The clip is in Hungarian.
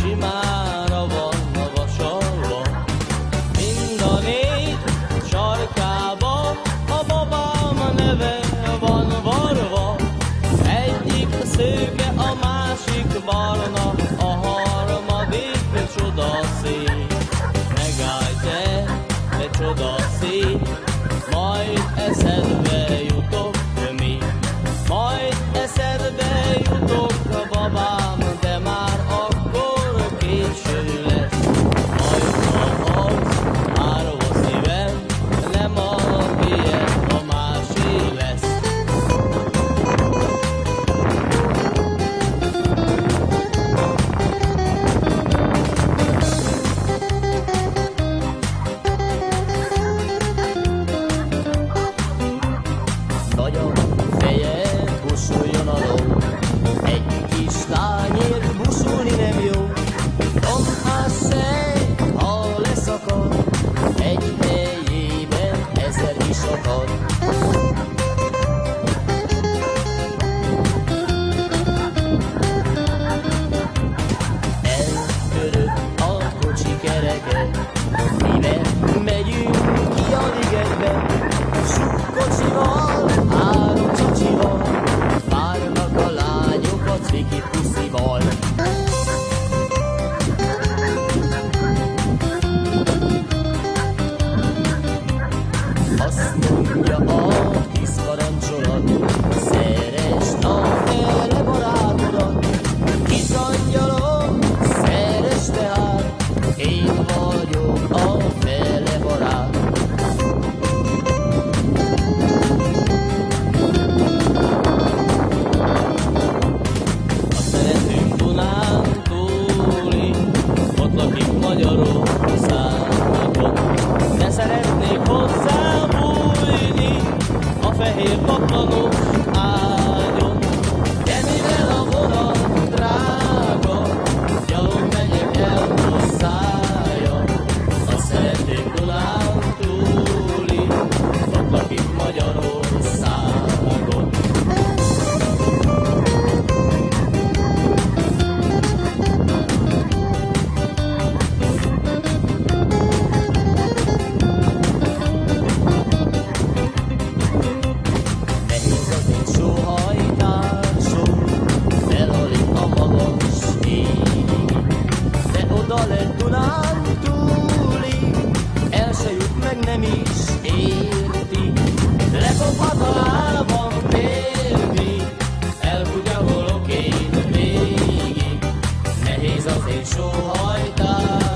simára van vasalva. Mind a négy sarkába a babám neve van varva. Egyik szőke, a másik barna, a harmadik csodaszép. Megállj te csodaszép, majd eszedbe jutok mi. Majd eszedbe jutok, babám, de már akkor késő lesz. Majd az árva szívem, nem a tiéd, a másé lesz. Nagyon feje, buszuljon a ló, egy kis tányér buszulni nem jó. Tomhás szej, ha leszakad, egy helyében 1000 is akad. Eltörök a kocsi kereke, mivel megyünk ki a ligetbe. Sok kocsival, 3 csacsival, várnak a lányok a cviki puszival. Azt mondja a 10 parancsolat, szeresd a fele barátodat. Kis angyalom, szeresd tehát, én vagyok a fele barát. Magyarországon, de szeretnék hozzá bújni a fehér paplanos ágyon. De mivel a vonat drága, gyalog megyek el hozzája. Azt szeretnék Dunántúli, ott lakik Magyarországon. Dunántúli, el se jut meg, nem is érti. Lekophat a lábam térdi, elkutyagolok én végig. Nehéz az én sóhajtás.